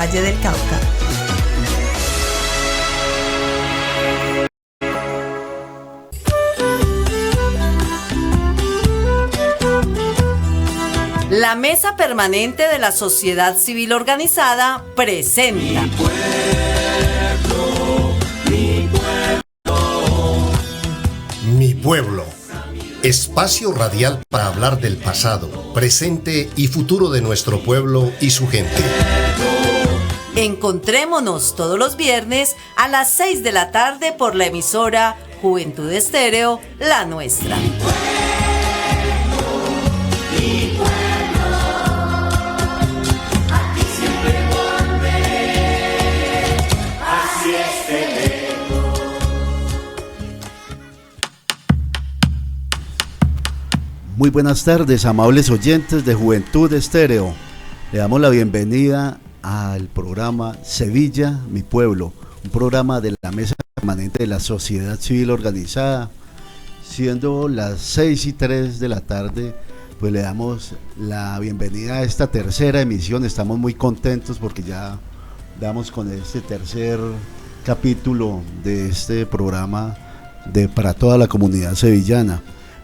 Valle del Cauca. La Mesa Permanente de la Sociedad Civil Organizada presenta Mi Pueblo, espacio radial para hablar del pasado, presente y futuro de nuestro pueblo y su gente. Encontrémonos todos los viernes a las 6 de la tarde por la emisora Juventud Estéreo, la nuestra. Muy buenas tardes, amables oyentes de Juventud Estéreo. Le damos la bienvenida al programa Sevilla, mi pueblo, un programa de la Mesa Permanente de la Sociedad Civil Organizada. Siendo las 6:03 de la tarde, pues le damos la bienvenida a esta tercera emisión. Estamos muy contentos porque ya damos con este tercer capítulo de este programa para toda la comunidad sevillana.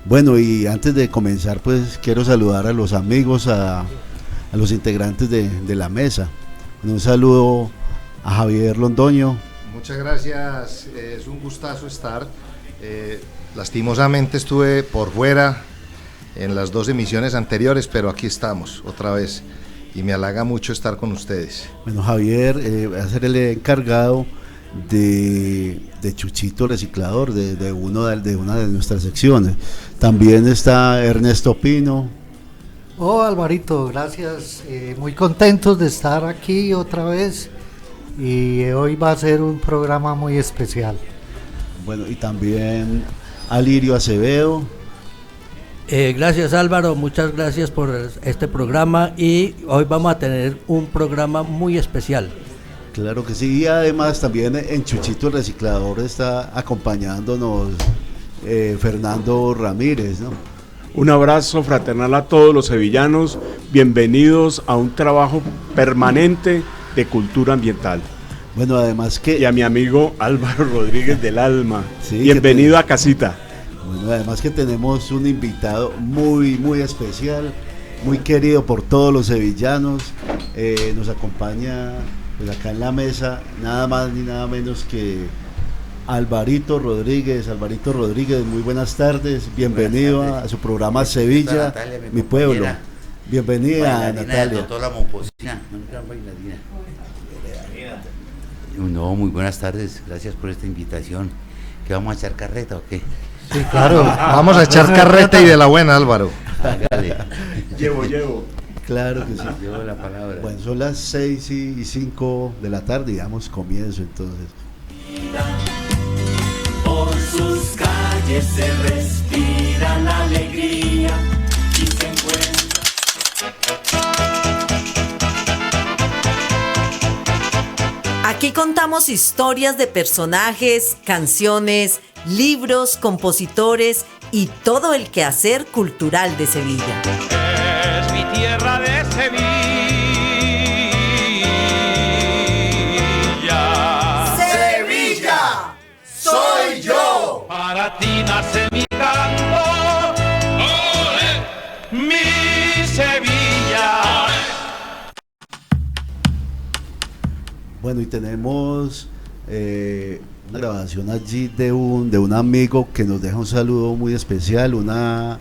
Bueno, y antes de comenzar, pues quiero saludar a los amigos, a los integrantes de la mesa. Un saludo a Javier Londoño. Muchas gracias, es un gustazo estar. Lastimosamente estuve por fuera en las 2 emisiones anteriores, pero aquí estamos otra vez y me halaga mucho estar con ustedes. Bueno, Javier va a ser el encargado de Chuchito Reciclador, de una de nuestras secciones. También está Ernesto Pino. Oh, Alvarito, gracias. Muy contentos de estar aquí otra vez y hoy va a ser un programa muy especial. Bueno, y también Alirio Acevedo. Gracias, Álvaro, muchas gracias por este programa y hoy vamos a tener un programa muy especial. Claro que sí, y además también en Chuchito el Reciclador está acompañándonos Fernando Ramírez, ¿no? Un abrazo fraternal a todos los sevillanos, bienvenidos a un trabajo permanente de cultura ambiental. Bueno, además que... Y a mi amigo Álvaro Rodríguez del Alma, sí, bienvenido a casita. Bueno, además que tenemos un invitado muy especial, muy querido por todos los sevillanos, nos acompaña pues acá en la mesa, nada más ni nada menos que Alvarito Rodríguez. Alvarito Rodríguez, muy buenas tardes, bienvenido a su programa Sevilla, Natalia, mi pueblo. Bienvenida, Natalia. No, muy buenas tardes, gracias por esta invitación. ¿Qué vamos a echar carreta o qué? Sí, claro. Vamos a echar carreta y de la buena, Álvaro. Hágale. Llevo. Claro que sí. Llevo la palabra. Bueno, son las 6:05 de la tarde y damos comienzo entonces. Por sus calles se respira la alegría y se encuentra. Aquí contamos historias de personajes, canciones, libros, compositores y todo el quehacer cultural de Sevilla. Es mi tierra de Sevilla. ¡Sevilla! ¡Soy yo! Para ti nace mi canto. ¡Olé! Mi Sevilla. ¡Olé! Bueno, y tenemos una grabación allí de un amigo que nos deja un saludo muy especial, una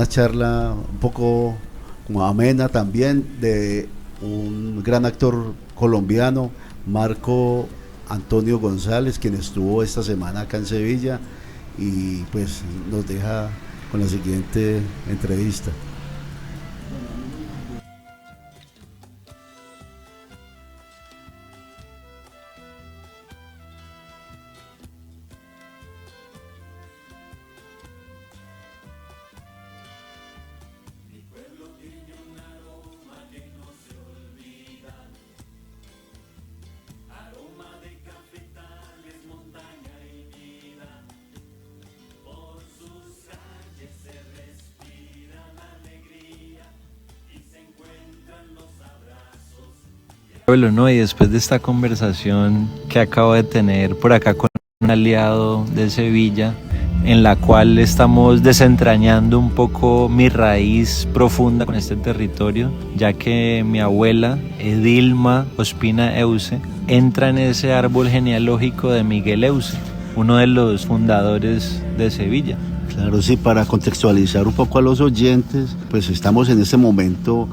charla un poco como amena también de un gran actor colombiano, Marco Antonio González, quien estuvo esta semana acá en Sevilla y pues nos deja con la siguiente entrevista. pueblo, ¿no? Y después de esta conversación que acabo de tener por acá con un aliado de Sevilla, en la cual estamos desentrañando un poco mi raíz profunda con este territorio, ya que mi abuela, Edilma Ospina Euse, entra en ese árbol genealógico de Miguel Euse, uno de los fundadores de Sevilla. Claro, sí, para contextualizar un poco a los oyentes, pues estamos en este momento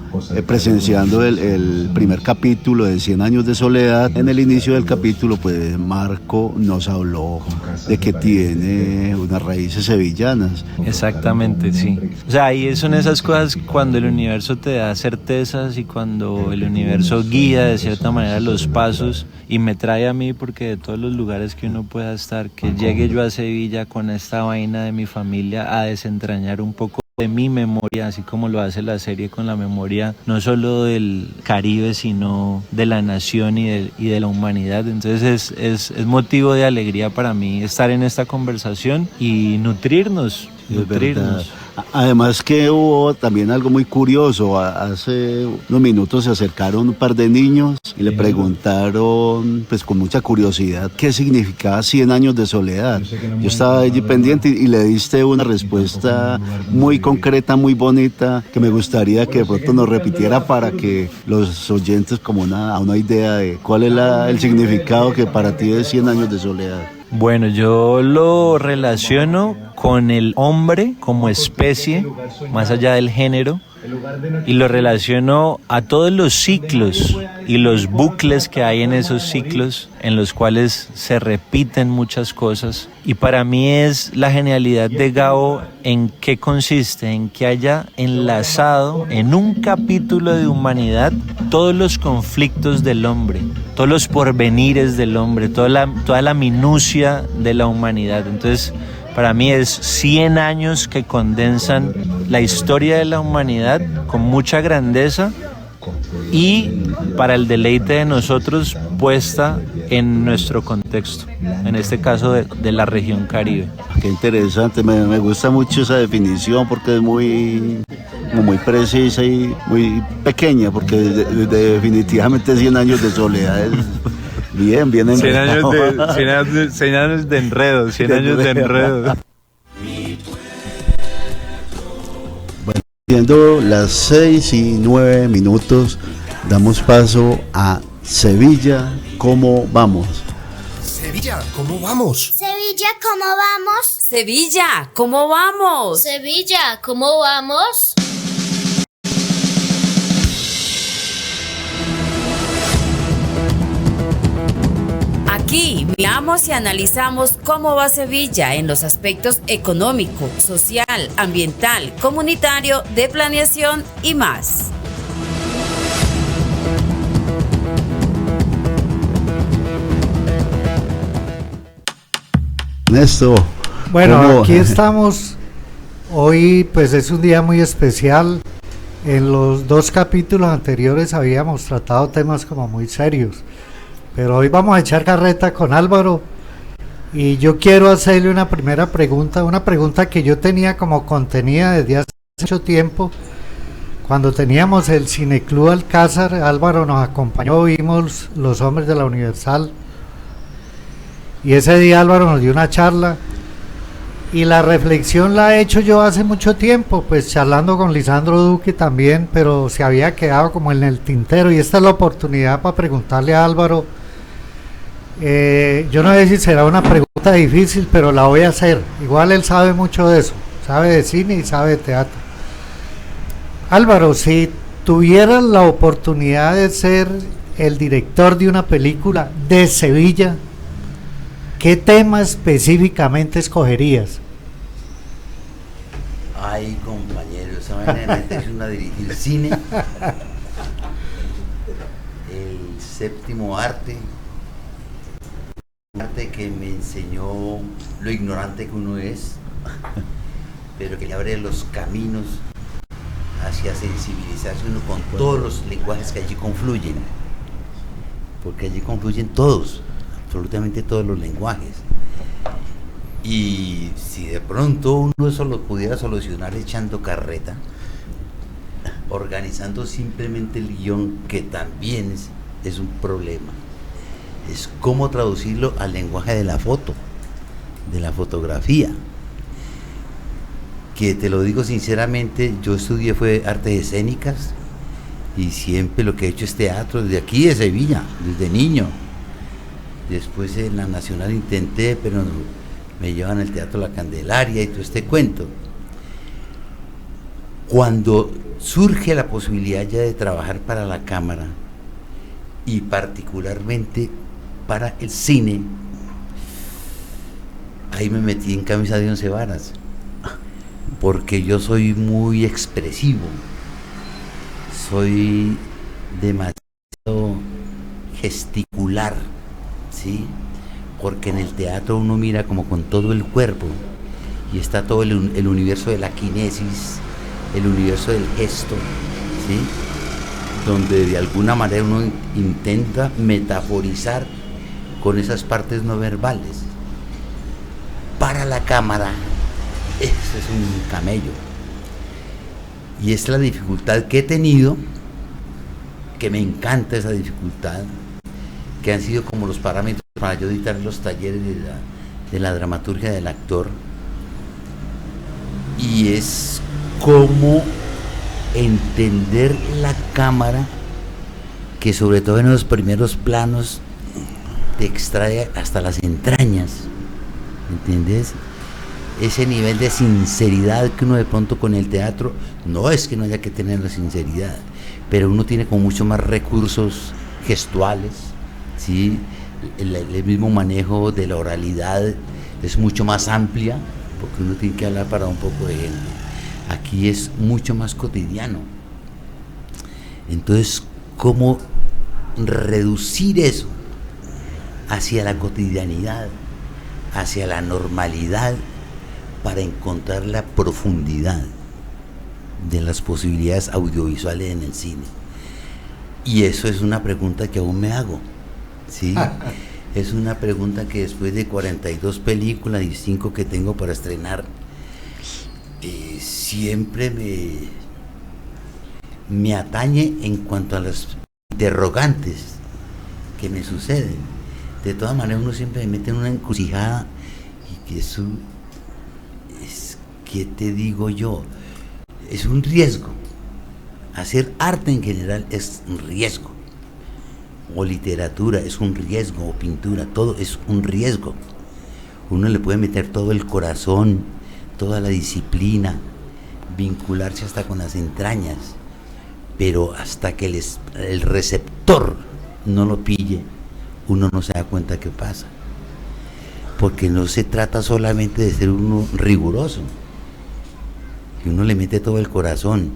presenciando el primer capítulo de 100 años de soledad. En el inicio del capítulo, pues Marco nos habló de que tiene unas raíces sevillanas. Exactamente, sí. O sea, ahí son esas cosas cuando el universo te da certezas y cuando el universo guía de cierta manera los pasos y me trae a mí, porque de todos los lugares que uno pueda estar, que llegue yo a Sevilla con esta vaina de mi familia a desentrañar un poco de mi memoria, así como lo hace la serie con la memoria no solo del Caribe, sino de la nación y de la humanidad. Entonces es motivo de alegría para mí estar en esta conversación y nutrirnos. Además que hubo también algo muy curioso. Hace unos minutos se acercaron un par de niños y le preguntaron, pues con mucha curiosidad, qué significaba 100 años de soledad. Yo estaba allí pendiente y le diste una respuesta muy concreta, muy bonita, que me gustaría que de pronto nos repitiera para que los oyentes como una idea de cuál es el significado que para ti es 100 años de soledad. Bueno, yo lo relaciono con el hombre como especie, más allá del género, y lo relaciono a todos los ciclos y los bucles que hay en esos ciclos en los cuales se repiten muchas cosas. Y para mí es la genialidad de Gabo en qué consiste, en que haya enlazado en un capítulo de humanidad todos los conflictos del hombre, todos los porvenires del hombre, toda la minucia de la humanidad. Entonces, para mí es 100 años que condensan la historia de la humanidad con mucha grandeza y para el deleite de nosotros puesta en nuestro contexto, en este caso de la región Caribe. Qué interesante, me gusta mucho esa definición porque es muy precisa y muy pequeña, porque definitivamente 100 años de soledad es... Bien 100 años de enredo, 100 años de enredo. Bueno, siendo las 6:09, damos paso a Sevilla, ¿cómo vamos? Sevilla, ¿cómo vamos? Sevilla, ¿cómo vamos? Sevilla, ¿cómo vamos? Sevilla, ¿cómo vamos? Aquí miramos y analizamos cómo va Sevilla en los aspectos económico, social, ambiental, comunitario, de planeación y más. Ernesto. Bueno, aquí estamos. Hoy pues es un día muy especial. En los 2 capítulos anteriores habíamos tratado temas como muy serios. Pero hoy vamos a echar carreta con Álvaro y yo quiero hacerle una primera pregunta, una pregunta que yo tenía como contenida desde hace mucho tiempo. Cuando teníamos el Cineclub Alcázar, Álvaro nos acompañó, vimos Los Hombres de la Universal y ese día Álvaro nos dio una charla y la reflexión la he hecho yo hace mucho tiempo, pues charlando con Lisandro Duque también, pero se había quedado como en el tintero y esta es la oportunidad para preguntarle a Álvaro. Yo no sé si será una pregunta difícil, pero la voy a hacer. Igual él sabe mucho de eso, sabe de cine y sabe de teatro. Álvaro, si tuvieras la oportunidad de ser el director de una película de Sevilla, ¿qué tema específicamente escogerías? Ay, compañero, esa manera de meterse uno a dirigir cine, el séptimo arte que me enseñó lo ignorante que uno es, pero que le abre los caminos hacia sensibilizarse uno con todos los lenguajes que allí confluyen, porque allí confluyen todos, absolutamente todos los lenguajes. Y si de pronto uno eso lo pudiera solucionar echando carreta, organizando simplemente el guión, que también es un problema. Es cómo traducirlo al lenguaje de la foto, de la fotografía. Que te lo digo sinceramente, yo estudié fue artes escénicas y siempre lo que he hecho es teatro, desde aquí de Sevilla, desde niño. Después en la Nacional intenté, pero me llevan al Teatro La Candelaria y todo este cuento. Cuando surge la posibilidad ya de trabajar para la cámara y particularmente para el cine, ahí me metí en camisa de 11 varas, porque yo soy muy expresivo, soy demasiado gesticular, ¿sí? Porque en el teatro uno mira como con todo el cuerpo y está todo el universo de la quinesis, el universo del gesto, ¿sí? Donde de alguna manera uno intenta metaforizar con esas partes no verbales. Para la cámara, eso es un camello. Y es la dificultad que he tenido, que me encanta esa dificultad, que han sido como los parámetros para yo dictar los talleres de la dramaturgia del actor. Y es cómo entender la cámara, que sobre todo en los primeros planos te extrae hasta las entrañas, ¿entiendes? Ese nivel de sinceridad que uno de pronto con el teatro, no es que no haya que tener la sinceridad, pero uno tiene como mucho más recursos gestuales, ¿sí? El mismo manejo de la oralidad es mucho más amplia, porque uno tiene que hablar para un poco de gente. Aquí es mucho más cotidiano. Entonces, ¿cómo reducir eso hacia la cotidianidad, hacia la normalidad, para encontrar la profundidad de las posibilidades audiovisuales en el cine? Y eso es una pregunta que aún me hago, ¿sí? Es una pregunta que después de 42 películas y 5 que tengo para estrenar, siempre me atañe en cuanto a las interrogantes que me suceden. De todas maneras, uno siempre me mete en una encrucijada, y que eso es, ¿qué te digo yo? Es un riesgo. Hacer arte en general es un riesgo, o literatura es un riesgo, o pintura, todo es un riesgo. Uno le puede meter todo el corazón, toda la disciplina, vincularse hasta con las entrañas, pero hasta que el receptor no lo pille, uno no se da cuenta qué pasa, porque no se trata solamente de ser uno riguroso, que uno le mete todo el corazón,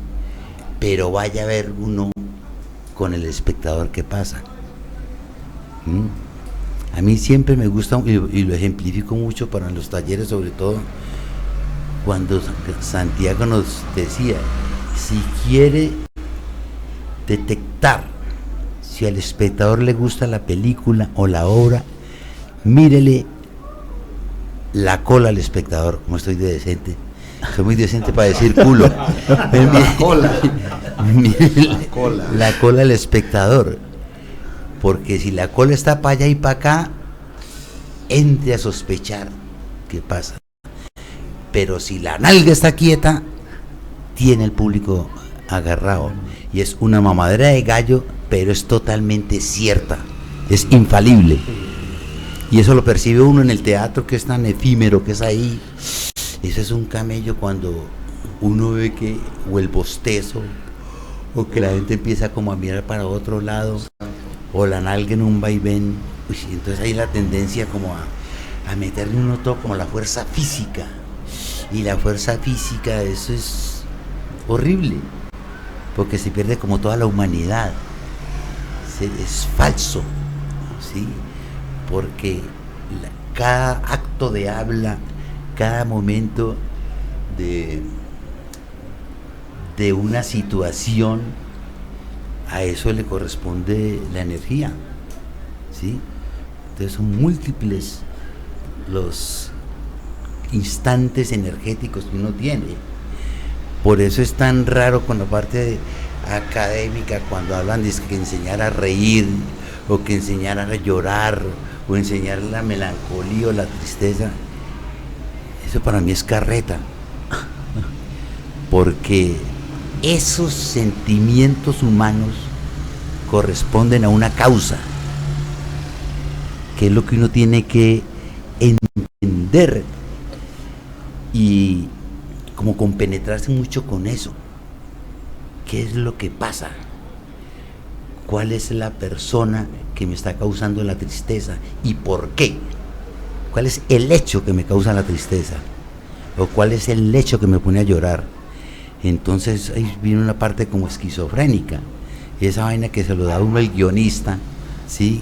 pero vaya a ver uno con el espectador qué pasa. A mí siempre me gusta, y lo ejemplifico mucho para los talleres, sobre todo cuando Santiago nos decía, si quiere detectar si al espectador le gusta la película o la obra, mírele la cola al espectador. Como estoy de decente, soy muy decente para decir culo. La cola al espectador, porque si la cola está para allá y para acá, entre a sospechar qué pasa. Pero si la nalga está quieta, tiene el público agarrado, y es una mamadera de gallo, pero es totalmente cierta, es infalible, y eso lo percibe uno en el teatro, que es tan efímero, que es ahí. Eso es un camello cuando uno ve que, o el bostezo, o que la gente empieza como a mirar para otro lado, o la nalga en un vaivén. Entonces hay la tendencia como a meterle uno todo como la fuerza física, y la fuerza física, eso es horrible, porque se pierde como toda la humanidad. Es falso, ¿sí? Porque cada acto de habla, cada momento de una situación, a eso le corresponde la energía, ¿sí? Entonces son múltiples los instantes energéticos que uno tiene. Por eso es tan raro con la parte académica cuando hablan de que enseñar a reír, o que enseñar a llorar, o enseñar la melancolía o la tristeza, eso para mí es carreta, porque esos sentimientos humanos corresponden a una causa, que es lo que uno tiene que entender y como compenetrarse mucho con eso. ¿Qué es lo que pasa? ¿Cuál es la persona que me está causando la tristeza y por qué? ¿Cuál es el hecho que me causa la tristeza? ¿O cuál es el hecho que me pone a llorar? Entonces ahí viene una parte como esquizofrénica, y esa vaina que se lo da uno el guionista, ¿sí?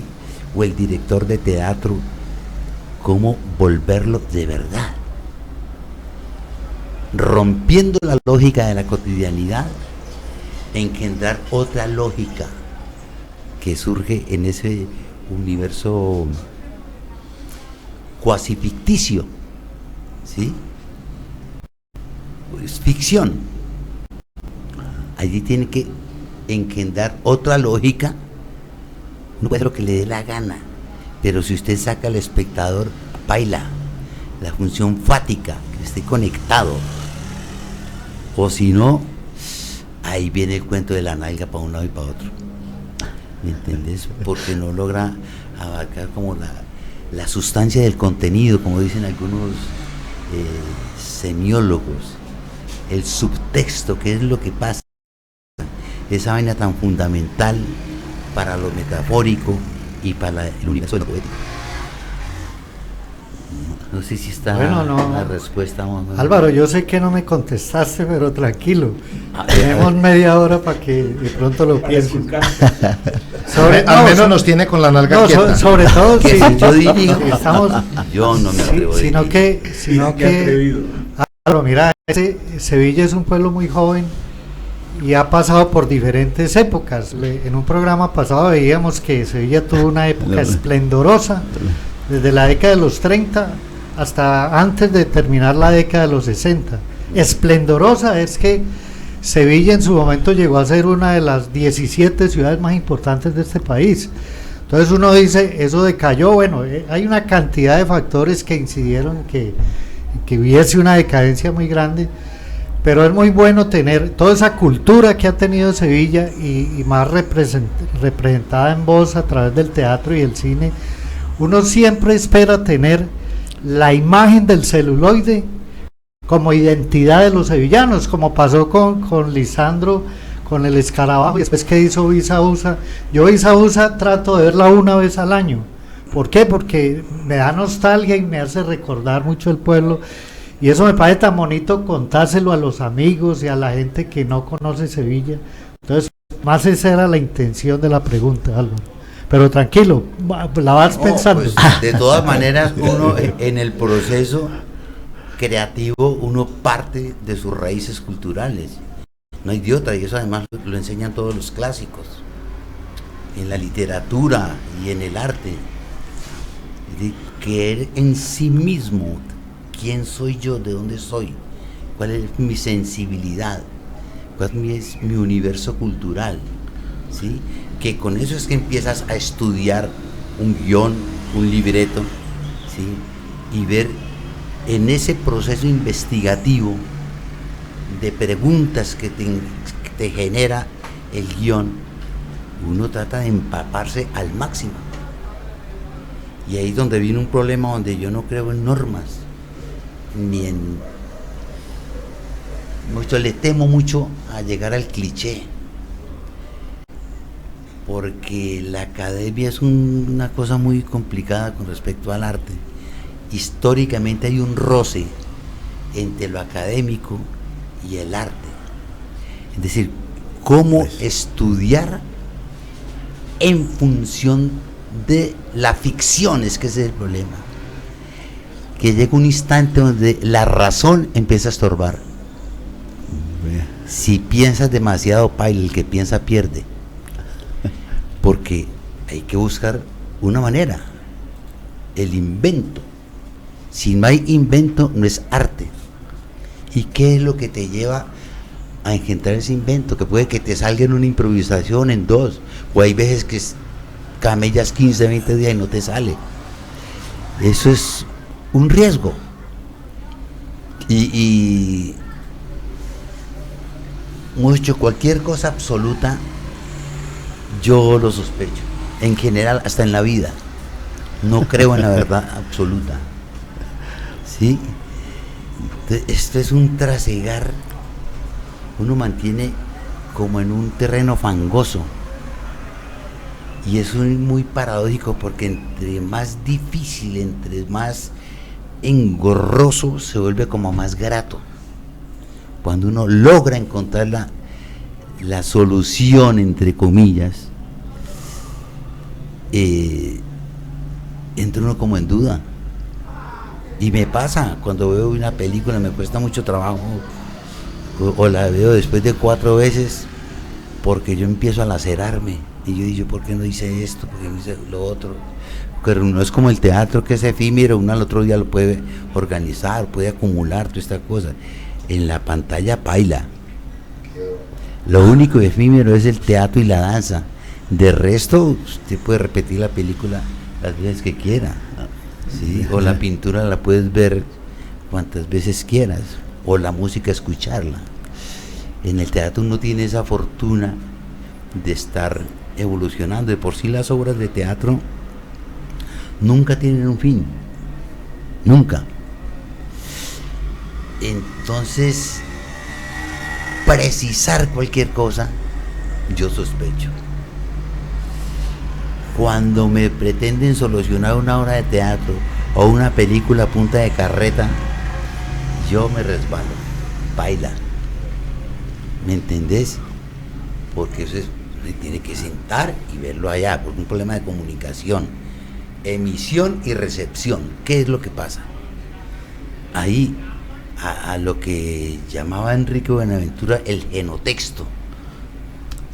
O el director de teatro, cómo volverlo de verdad, rompiendo la lógica de la cotidianidad, engendrar otra lógica que surge en ese universo cuasi ficticio, ¿sí? Es ficción. Allí tiene que engendrar otra lógica. No puede hacer lo que le dé la gana, pero si usted saca al espectador, baila la función fática, que esté conectado, o si no, ahí viene el cuento de la nalga para un lado y para otro, ¿me entiendes? Porque no logra abarcar como la sustancia del contenido, como dicen algunos semiólogos, el subtexto, que es lo que pasa, esa vaina tan fundamental para lo metafórico y para el universo de lo poético. No sé si está la respuesta. Álvaro, yo sé que no me contestaste, pero tranquilo. Tenemos media hora para que de pronto lo pienses. Al menos nos tiene con la nalga quieta. Sobre todo si yo digo, estamos. Yo no me atrevo. Sino que Álvaro, mira, Sevilla es un pueblo muy joven y ha pasado por diferentes épocas. En un programa pasado veíamos que Sevilla tuvo una época esplendorosa, desde la década de los 30 hasta antes de terminar la década de los 60. Esplendorosa es que Sevilla en su momento llegó a ser una de las 17 ciudades más importantes de este país. Entonces uno dice, eso decayó. Bueno, hay una cantidad de factores que incidieron en que hubiese una decadencia muy grande, pero es muy bueno tener toda esa cultura que ha tenido Sevilla y más representada en voz a través del teatro y el cine. Uno siempre espera tener la imagen del celuloide como identidad de los sevillanos, como pasó con Lisandro, con el escarabajo, y después que hizo Visaúsa. Yo Visaúsa trato de verla una vez al año. ¿Por qué? Porque me da nostalgia y me hace recordar mucho el pueblo, y eso me parece tan bonito contárselo a los amigos y a la gente que no conoce Sevilla. Entonces, más esa era la intención de la pregunta, Álvaro. Pero tranquilo, la vas pensando. Pues, de todas maneras, uno en el proceso creativo, uno parte de sus raíces culturales. No hay de otra, y eso además lo enseñan todos los clásicos, en la literatura y en el arte. De creer en sí mismo, quién soy yo, de dónde soy, cuál es mi sensibilidad, cuál es mi universo cultural, ¿sí? Que con eso es que empiezas a estudiar un guión, un libreto, ¿sí? Y ver en ese proceso investigativo de preguntas que te genera el guión, uno trata de empaparse al máximo. Y ahí es donde viene un problema donde yo no creo en normas, ni en... le temo mucho a llegar al cliché, porque la academia es una cosa muy complicada con respecto al arte. Históricamente hay un roce entre lo académico y el arte. Es decir, cómo estudiar en función de la ficción, es que ese es el problema. Que llega un instante donde la razón empieza a estorbar. Si piensas demasiado, paila, el que piensa pierde. Porque hay que buscar una manera, el invento. Si no hay invento, no es arte. ¿Y qué es lo que te lleva a engendrar ese invento, que puede que te salga en una improvisación, en 2, o hay veces que camellas 15, 20 días y no te sale. Eso es un riesgo. Y mucho, cualquier cosa absoluta, yo lo sospecho. En general, hasta en la vida. No creo en la verdad absoluta. ¿Sí? Esto es un trasegar. Uno mantiene como en un terreno fangoso. Y eso es muy paradójico, porque entre más difícil, entre más engorroso, se vuelve como más grato. Cuando uno logra encontrar la solución, entre comillas, entra uno como en duda. Y me pasa cuando veo una película, me cuesta mucho trabajo, o la veo después de 4 veces, porque yo empiezo a lacerarme y yo digo, ¿por qué no hice esto? ¿Por qué no hice lo otro? Pero no es como el teatro, que es efímero, uno al otro día lo puede organizar, puede acumular toda esta cosa. En la pantalla paila. Lo único efímero es el teatro y la danza. De resto, usted puede repetir la película las veces que quiera, ¿sí? O la pintura la puedes ver cuantas veces quieras, o la música escucharla. En el teatro uno tiene esa fortuna de estar evolucionando. De por sí las obras de teatro nunca tienen un fin, nunca. Entonces, precisar cualquier cosa, yo sospecho. Cuando me pretenden solucionar una obra de teatro o una película a punta de carreta, yo me resbalo, baila. ¿Me entendés? Porque eso se tiene que sentar y verlo allá, por un problema de comunicación, emisión y recepción. ¿Qué es lo que pasa? Ahí, a lo que llamaba Enrique Buenaventura el genotexto,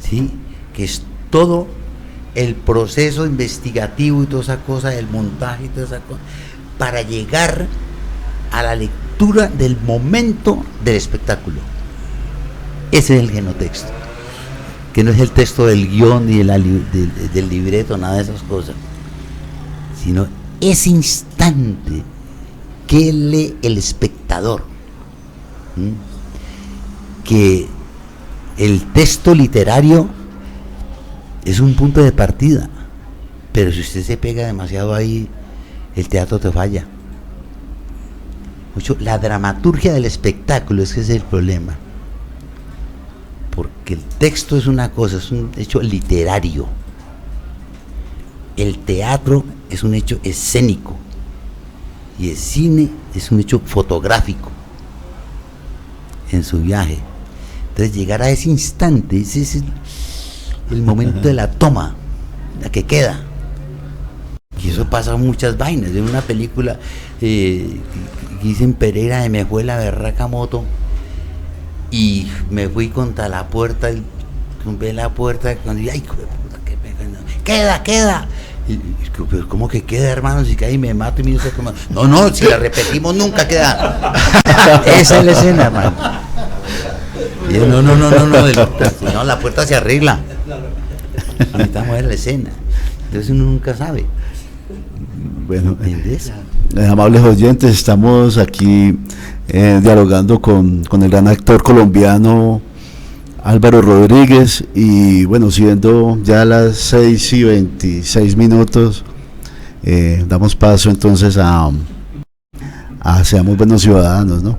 ¿sí? Que es todo el proceso investigativo y toda esa cosa, el montaje y toda esa cosa, para llegar a la lectura del momento del espectáculo. Ese es el genotexto, que no es el texto del guión ni del libreto, nada de esas cosas, sino ese instante que lee el espectador. Que el texto literario es un punto de partida, pero si usted se pega demasiado ahí, el teatro te falla. Mucho, la dramaturgia del espectáculo, es que ese es el problema, porque el texto es una cosa, es un hecho literario. El teatro es un hecho escénico y el cine es un hecho fotográfico en su viaje. Entonces, llegar a ese instante, ese es el momento de la toma, la que queda. Y eso pasa en muchas vainas. En una película que hice en Pereira, me fue la berraca moto y me fui contra la puerta, tumbé la puerta, cuando dije, ay, queda. Pero ¿cómo que queda, hermano? Si cae y me mato y me dice, no, si la repetimos nunca queda. Esa es la escena, hermano. Y yo, no, la puerta se arregla. Necesitamos ver la escena. Entonces uno nunca sabe. Bueno, amables oyentes, estamos aquí dialogando con el gran actor colombiano Álvaro Rodríguez, y bueno, siendo ya las 6:26, damos paso entonces a Seamos Buenos Ciudadanos, ¿no?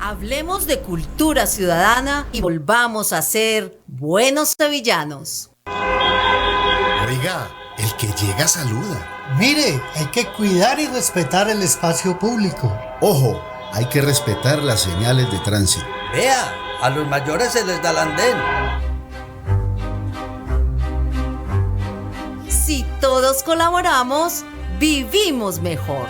Hablemos de cultura ciudadana y volvamos a ser buenos sevillanos. Oiga, el que llega saluda. Mire, hay que cuidar y respetar el espacio público. Ojo, hay que respetar las señales de tránsito. Vea, a los mayores se les da el andén. Si todos colaboramos, vivimos mejor.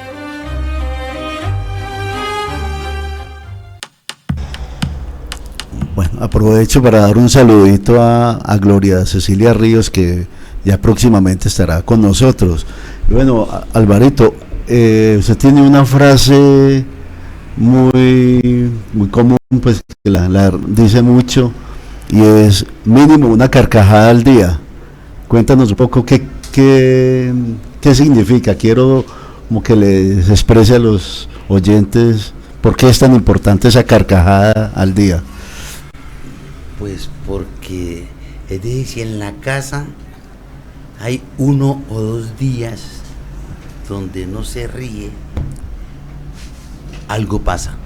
Bueno, aprovecho para dar un saludito a Gloria Cecilia Ríos, que ya próximamente estará con nosotros. Y bueno, Alvarito, usted tiene una frase muy común, pues que la dice mucho, y es mínimo una carcajada al día. Cuéntanos un poco qué significa. Quiero como que les exprese a los oyentes por qué es tan importante esa carcajada al día. Pues porque, es decir, si en la casa hay 1 o 2 días donde no se ríe, algo pasa.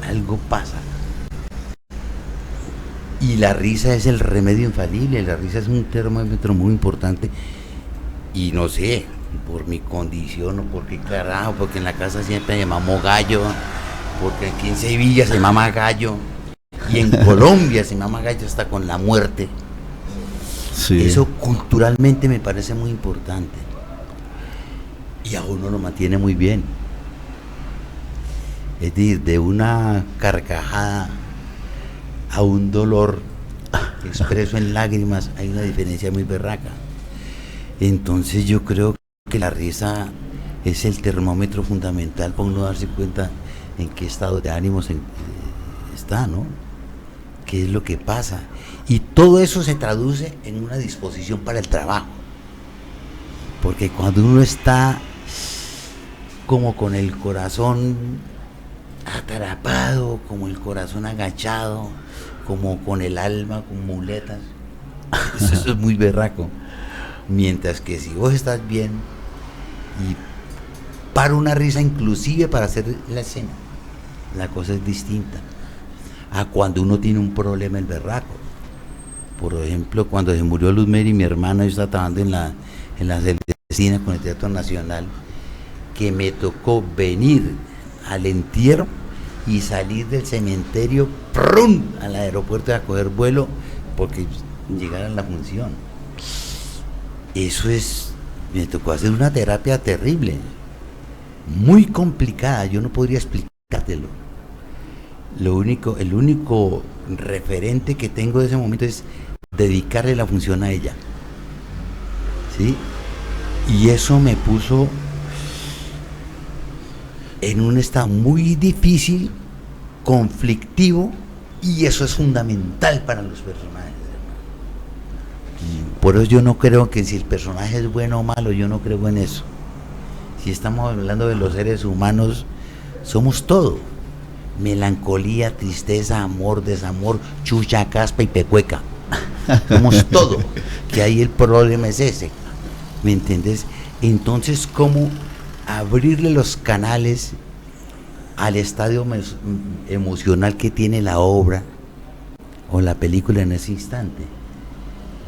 Algo pasa. Y la risa es el remedio infalible, la risa es un termómetro muy importante. Y no sé, por mi condición o por qué carajo, porque en la casa siempre llamamos gallo, porque aquí en Sevilla se mama gallo, y en Colombia se mama gallo hasta con la muerte. Sí. Eso culturalmente me parece muy importante. Y a uno lo mantiene muy bien. Es decir, de una carcajada a un dolor expreso en lágrimas hay una diferencia muy berraca. Entonces yo creo que la risa es el termómetro fundamental para uno darse cuenta en qué estado de ánimo está, ¿no? ¿Qué es lo que pasa? Y todo eso se traduce en una disposición para el trabajo. Porque cuando uno está como con el corazón atrapado, como el corazón agachado, como con el alma con muletas, eso es muy berraco. Mientras que si vos estás bien y para una risa inclusive para hacer la escena, la cosa es distinta a cuando uno tiene un problema el berraco. Por ejemplo, cuando se murió Luz Mary, mi hermana, yo estaba trabajando en la Celestina con el Teatro Nacional, que me tocó venir al entierro y salir del cementerio ¡prum! Al aeropuerto a coger vuelo porque llegara la función. Eso me tocó hacer una terapia terrible, muy complicada, yo no podría explicártelo. El único referente que tengo de ese momento es dedicarle la función a ella, ¿sí? Y eso me puso en un estado muy difícil, conflictivo, y eso es fundamental para los personajes. Por eso yo no creo que si el personaje es bueno o malo, yo no creo en eso. Si estamos hablando de los seres humanos, somos todo: melancolía, tristeza, amor, desamor, chucha, caspa y pecueca. Somos todo. Que ahí el problema es ese, ¿me entiendes? Entonces, ¿cómo abrirle los canales al estadio emocional que tiene la obra o la película en ese instante?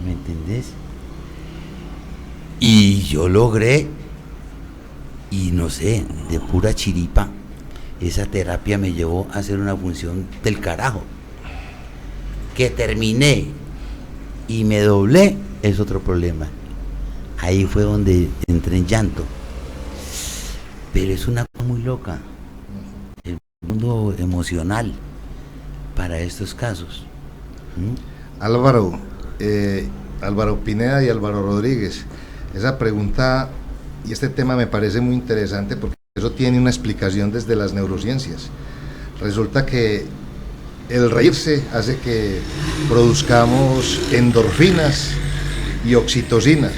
¿Me entendés? Y yo logré, y no sé, de pura chiripa, esa terapia me llevó a hacer una función del carajo. Que terminé y me doblé es otro problema. Ahí fue donde entré en llanto. Pero es una cosa muy loca, el mundo emocional para estos casos. Álvaro Pineda y Álvaro Rodríguez, esa pregunta y este tema me parece muy interesante porque eso tiene una explicación desde las neurociencias. Resulta que el reírse hace que produzcamos endorfinas y oxitocinas,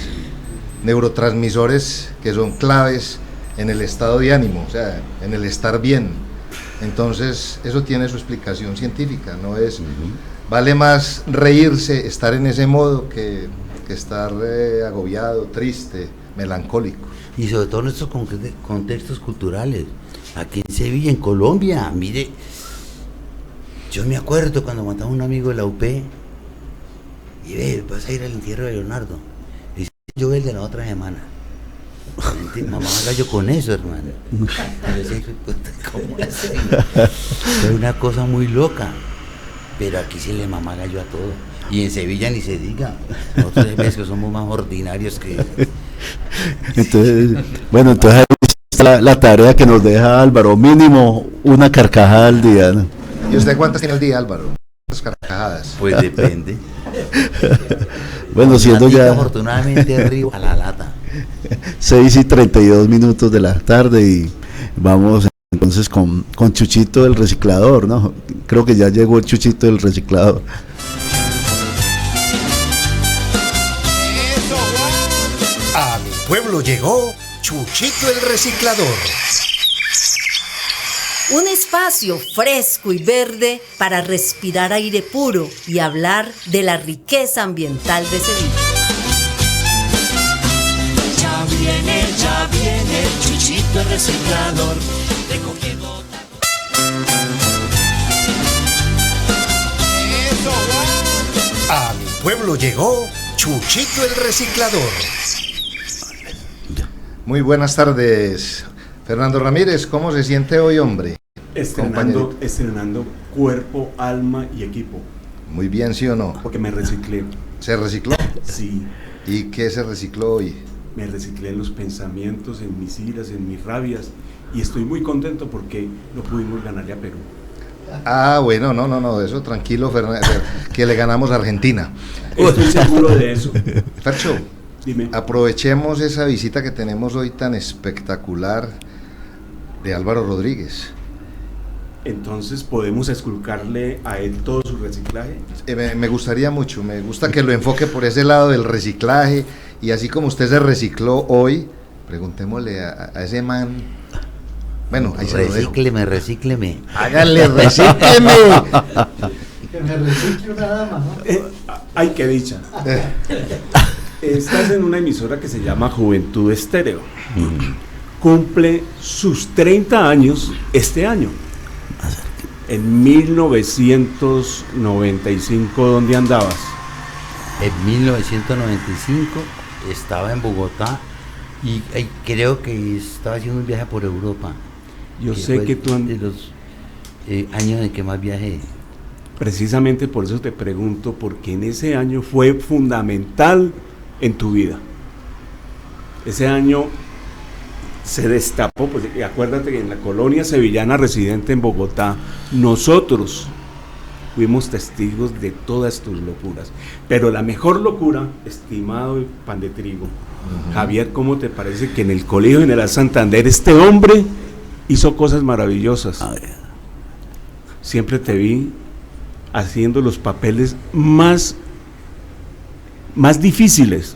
neurotransmisores que son claves en el estado de ánimo, o sea, en el estar bien. Entonces, eso tiene su explicación científica, no es... Vale más reírse, estar en ese modo, que estar agobiado, triste, melancólico. Y sobre todo en estos contextos culturales. Aquí en Sevilla, en Colombia, mire, yo me acuerdo cuando mataba a un amigo de la UP, y ve, vas a ir al entierro de Leonardo. Y yo el de la otra semana. Mamá haga yo con eso, hermano. ¿Cómo así? Es una cosa muy loca. Pero aquí se le mama gallo a todo. Y en Sevilla ni se diga. Nosotros ves que somos más ordinarios que... Entonces, bueno, entonces ahí está la tarea que nos deja Álvaro. Mínimo una carcajada al día, ¿no? ¿Y usted cuántas tiene al día, Álvaro? ¿Cuántas carcajadas? Pues depende. Bueno, siendo ya... Afortunadamente arriba a la lata. 6:32 de la tarde, y Vamos entonces con Chuchito del reciclador, ¿no? Creo que ya llegó el Chuchito del reciclador. A mi pueblo llegó Chuchito el reciclador. Un espacio fresco y verde para respirar aire puro y hablar de la riqueza ambiental de Sevilla. Ya viene Chuchito el reciclador, recogiendo. A mi pueblo llegó Chuchito el reciclador. Muy buenas tardes. Fernando Ramírez, ¿cómo se siente hoy, hombre? Estrenando cuerpo, alma y equipo. Muy bien, ¿sí o no? Porque me reciclé. ¿Se recicló? Sí. ¿Y qué se recicló hoy? Me reciclé en los pensamientos, en mis iras, en mis rabias, y estoy muy contento porque lo pudimos ganarle a Perú. Ah, bueno, no, eso tranquilo, Fernando, que le ganamos a Argentina. Estoy seguro de eso. Fercho, dime. Aprovechemos esa visita que tenemos hoy tan espectacular de Álvaro Rodríguez. Entonces, ¿podemos esculcarle a él todo su reciclaje? Me gustaría mucho, me gusta que lo enfoque por ese lado del reciclaje, y así como usted se recicló hoy, preguntémosle a ese man. Bueno, ahí Recícleme. Hágale, recícleme. Que me recicle una dama, ¿no? Ay, qué dicha. Estás en una emisora que se llama Juventud Estéreo. Cumple sus 30 años este año. En 1995, ¿dónde andabas? En 1995 estaba en Bogotá y creo que estaba haciendo un viaje por Europa. Yo sé que tú de los años en que más viajé. Precisamente por eso te pregunto, porque en ese año fue fundamental en tu vida. Ese año se destapó, pues acuérdate que en la colonia sevillana residente en Bogotá, nosotros fuimos testigos de todas tus locuras. Pero la mejor locura, estimado Pan de Trigo, Javier, ¿cómo te parece que en el Colegio General Santander este hombre hizo cosas maravillosas? Siempre te vi haciendo los papeles más difíciles,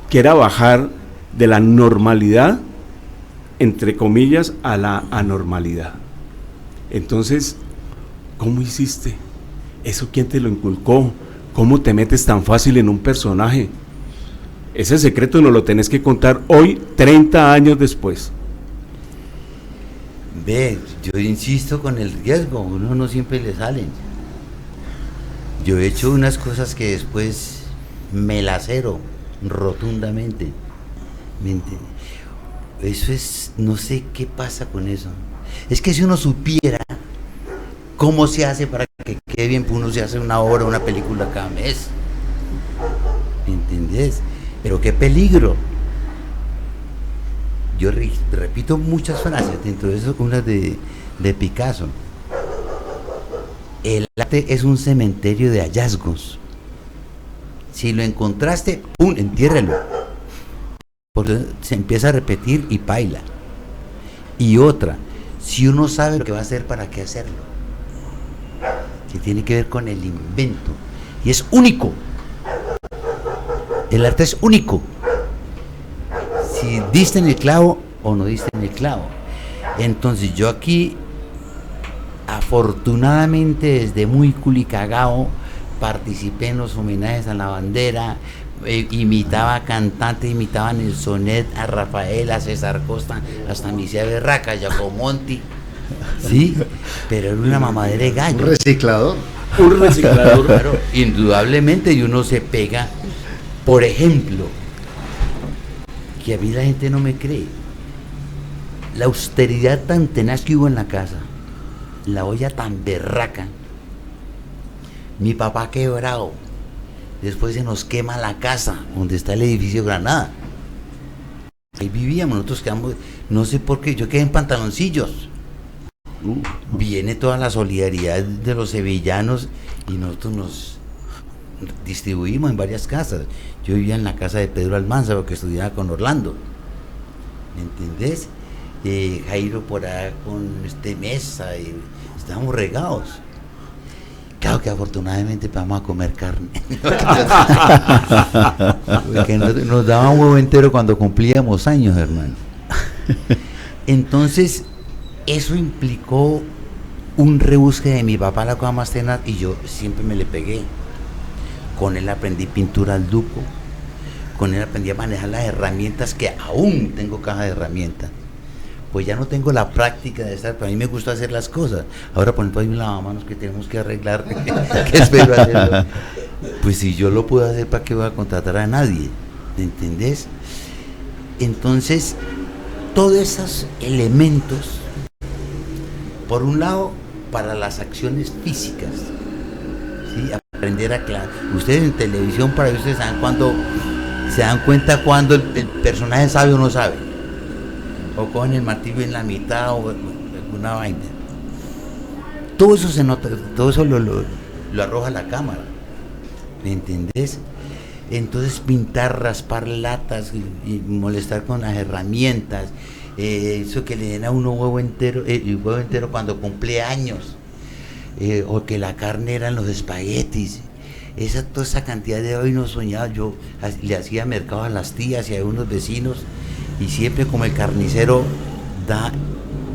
que era bajar de la normalidad, entre comillas, a la anormalidad. Entonces, ¿cómo hiciste? ¿Eso quién te lo inculcó? ¿Cómo te metes tan fácil en un personaje? Ese secreto nos lo tenés que contar hoy, 30 años después. Ve, yo insisto con el riesgo, uno no siempre le salen. Yo he hecho unas cosas que después me lacero rotundamente. ¿Me entiendes? Eso es, no sé qué pasa con eso. Es que si uno supiera cómo se hace para que quede bien, pues uno se hace una obra, una película cada mes. ¿Me entendés? Pero qué peligro. Yo repito muchas frases, dentro de eso una de Picasso. El arte es un cementerio de hallazgos. Si lo encontraste, ¡pum!, entiérralo. Porque se empieza a repetir y paila. Y otra, si uno sabe lo que va a hacer, ¿para qué hacerlo? Que tiene que ver con el invento. Y es único. El arte es único. Si diste en el clavo o no diste en el clavo. Entonces yo aquí, afortunadamente desde muy culicagao, participé en los homenajes a la bandera, imitaba cantantes, imitaba a Nelsonet, a Rafael, a César Costa, hasta Misia Berraca, a Giacomonti, sí, pero era una mamadera de gallo. Un reciclador. Un reciclador. Claro, indudablemente, y uno se pega. Por ejemplo, que a mí la gente no me cree, la austeridad tan tenaz que hubo en la casa, la olla tan berraca, mi papá quebrado, después se nos quema la casa donde está el edificio Granada, ahí vivíamos, nosotros quedamos, no sé por qué, yo quedé en pantaloncillos. Viene toda la solidaridad de los sevillanos y nosotros nos distribuimos en varias casas. Yo vivía en la casa de Pedro Almanza porque estudiaba con Orlando, ¿me entendés? Jairo por allá con Mesa, y estábamos regados. Claro que afortunadamente vamos a comer carne. Porque nos daban un huevo entero cuando cumplíamos años, hermano. Entonces, eso implicó un rebusque de mi papá, la cosa más tenaz, y yo siempre me le pegué. Con él aprendí pintura al duco, con él aprendí a manejar las herramientas, que aún tengo caja de herramientas. Pues ya no tengo la práctica de estar, pero a mí me gusta hacer las cosas. Ahora, por ejemplo, hay un lavamanos que tenemos que arreglar, que espero hacerlo. Pues si yo lo puedo hacer, ¿para qué voy a contratar a nadie? ¿Me entendés? Entonces, todos esos elementos, por un lado, para las acciones físicas, ¿sí? Aprender a clavar. Ustedes en televisión, para que ustedes se dan cuenta cuando el personaje sabe o no sabe, o cogen el martillo en la mitad o alguna vaina. Todo eso se nota, todo eso lo arroja la cámara, ¿me entendés? Entonces pintar, raspar latas y molestar con las herramientas, eso que le den a uno huevo entero cuando cumple años, o que la carne eran los espaguetis, toda esa cantidad de hoy no soñaba. Yo le hacía mercado a las tías y a unos vecinos, y siempre como el carnicero da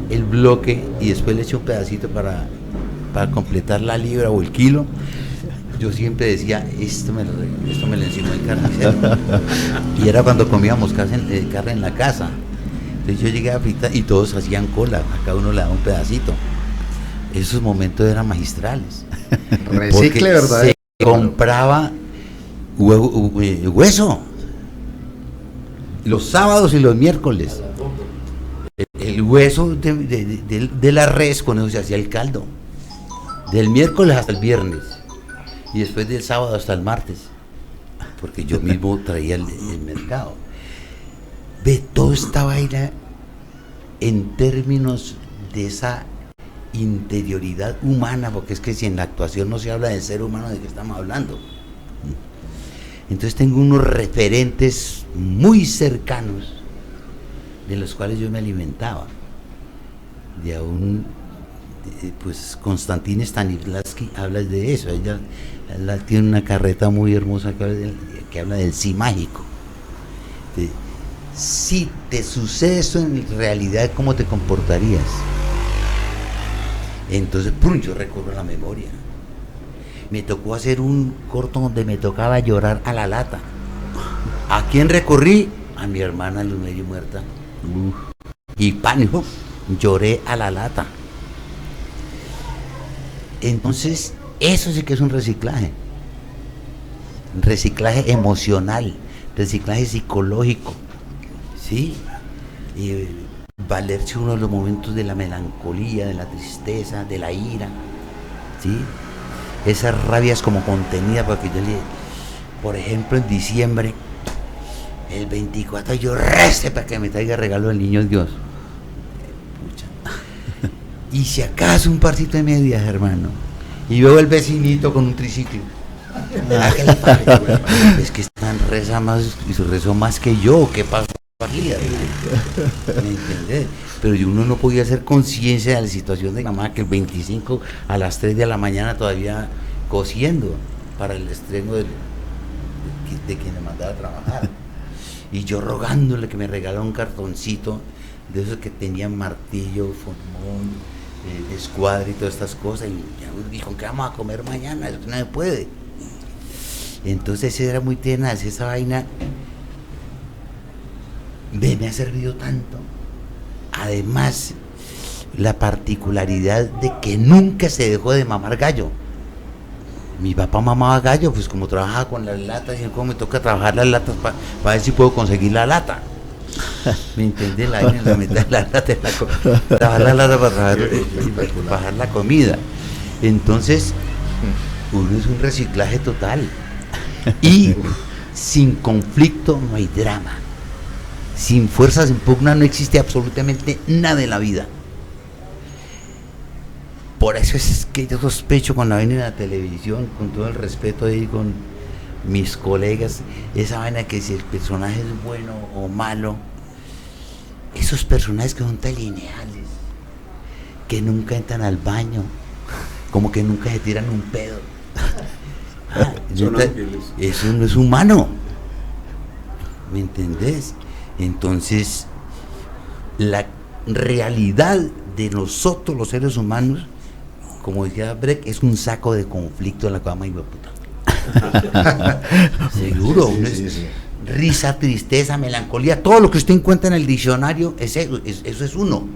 el bloque y después le echa un pedacito para completar la libra o el kilo, yo siempre decía, esto me lo enseñó el carnicero. Y era cuando comíamos carne en la casa. Entonces yo llegué a fritar y todos hacían cola, a cada uno le daba un pedacito. Esos momentos eran magistrales. Recicle, ¿verdad? Se compraba hueso los sábados y los miércoles. El hueso de la res, con eso se hacía el caldo. Del miércoles hasta el viernes. Y después del sábado hasta el martes. Porque yo mismo traía el mercado. Ve, toda esta vaina en términos de esa interioridad humana, porque es que si en la actuación no se habla del ser humano, ¿de qué estamos hablando? Entonces tengo unos referentes muy cercanos de los cuales yo me alimentaba. Pues Konstantin Stanislavski habla de eso. Ella tiene una carreta muy hermosa que habla del sí mágico. Si te sucede eso en realidad, ¿cómo te comportarías? Entonces, yo recurro a la memoria. Me tocó hacer un corto donde me tocaba llorar a la lata. ¿A quién recurrí? A mi hermana Luz medio muerta. Y pánico, lloré a la lata. Entonces, eso sí que es un reciclaje emocional, reciclaje psicológico, ¿sí? Y valerse uno de los momentos de la melancolía, de la tristeza, de la ira, ¿sí? Esas rabias como contenidas, porque por ejemplo, en diciembre, el 24, yo recé para que me traiga regalo del niño Dios. Y si acaso un parcito de medias, hermano, y veo el vecinito con un triciclo. Es que están reza más y su rezó más que yo. ¿Qué pasó? ¿Me entiendes? Pero uno no podía hacer conciencia de la situación de mamá, que el 25 a las 3 de la mañana todavía cosiendo para el estreno de quien le mandaba a trabajar. Y yo rogándole que me regalara un cartoncito de esos que tenían martillo, formón, escuadra y todas estas cosas. Y ya dijo, ¿qué vamos a comer mañana? Eso no se puede. Entonces era muy tenaz esa vaina. Me ha servido tanto. Además, la particularidad de que nunca se dejó de mamar gallo. Mi papá mamaba gallo, pues como trabajaba con las latas, y como me toca trabajar las latas para ver si puedo conseguir la lata. ¿Me entiendes? La mitad de la lata, trabajar la lata para bajar la comida. Entonces, uno es un reciclaje total. Y sin conflicto no hay drama. Sin fuerzas en pugna no existe absolutamente nada en la vida. Por eso es que yo sospecho con la vaina de la televisión, con todo el respeto ahí con mis colegas, esa vaina que si el personaje es bueno o malo, esos personajes que son tan lineales, que nunca entran al baño, como que nunca se tiran un pedo. Eso no es humano, ¿me entendés? Entonces, la realidad de nosotros los seres humanos, como decía Brecht, es un saco de conflicto en la cama y puta. Seguro, sí. Risa, tristeza, melancolía, todo lo que usted encuentra en el diccionario, eso es uno.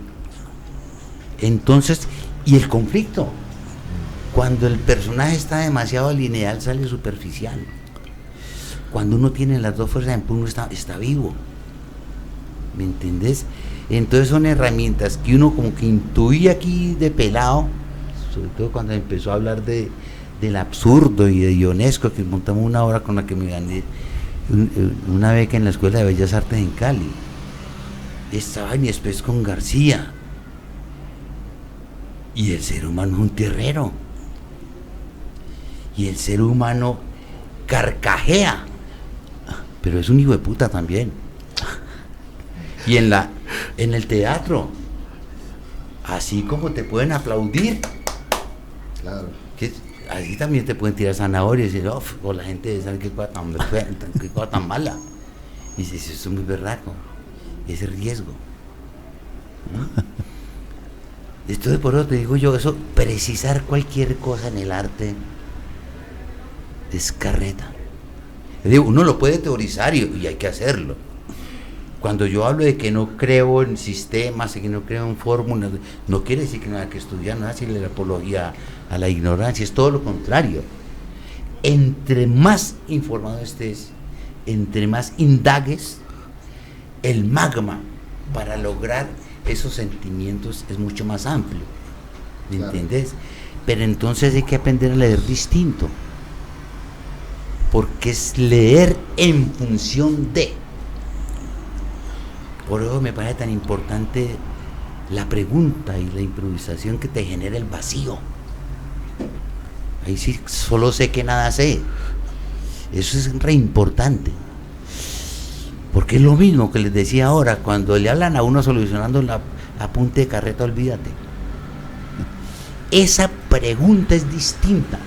Entonces, y el conflicto, cuando el personaje está demasiado lineal, sale superficial. Cuando uno tiene las dos fuerzas, uno está vivo, ¿me entendés? Entonces son herramientas que uno como que intuía aquí de pelado, sobre todo cuando empezó a hablar del absurdo y de Ionesco, que montamos una obra con la que me gané una beca en la Escuela de Bellas Artes en Cali. Estaba y después con García. Y el ser humano es un tierrero. Y el ser humano carcajea, pero es un hijo de puta también. Y en el teatro, así como te pueden aplaudir, claro, que así también te pueden tirar zanahorias y decir, o la gente sabe qué cosa tan mala. Y dices, eso es muy berraco, ese riesgo, ¿no? Entonces, por eso te digo yo, eso, precisar cualquier cosa en el arte es carreta. Digo, uno lo puede teorizar y hay que hacerlo. Cuando yo hablo de que no creo en sistemas, que no creo en fórmulas, no quiere decir que no haya que estudiar, no hacerle la apología a la ignorancia, es todo lo contrario. Entre más informado estés, entre más indagues, el magma para lograr esos sentimientos es mucho más amplio, ¿me entiendes? Pero entonces hay que aprender a leer distinto, porque es leer en función de. Por eso me parece tan importante la pregunta y la improvisación que te genera el vacío. Ahí sí, solo sé que nada sé. Eso es re importante. Porque es lo mismo que les decía ahora, cuando le hablan a uno solucionando la apunte de carreta, olvídate. Esa pregunta es distinta.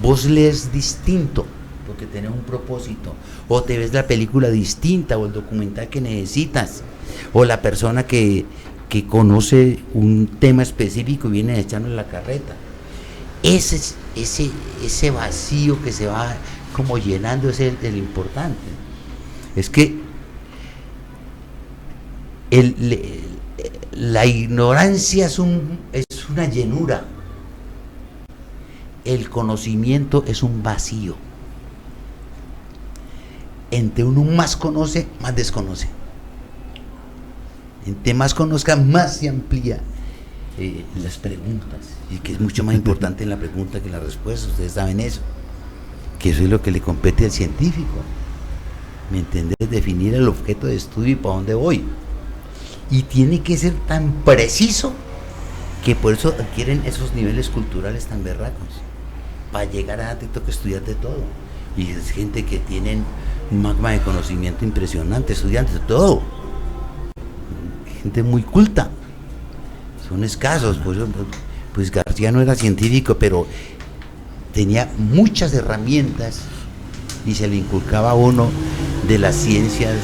Vos lees distinto, porque tenés un propósito, o te ves la película distinta, o el documental que necesitas, o la persona que conoce un tema específico y viene echándole la carreta. Ese vacío que se va como llenando es el importante. Es que la ignorancia es una llenura, el conocimiento es un vacío. Entre uno más conoce, más desconoce. Entre más conozca, más se amplía las preguntas, y que es mucho más importante la pregunta que la respuesta. Ustedes saben eso, que eso es lo que le compete al científico, ¿me entendés? Definir el objeto de estudio y para dónde voy, y tiene que ser tan preciso que por eso adquieren esos niveles culturales tan berracos. Para llegar a te toca estudiar de todo, y es gente que tienen un magma de conocimiento impresionante, estudiantes de todo, gente muy culta, son escasos. Pues García no era científico, pero tenía muchas herramientas y se le inculcaba a uno de las ciencias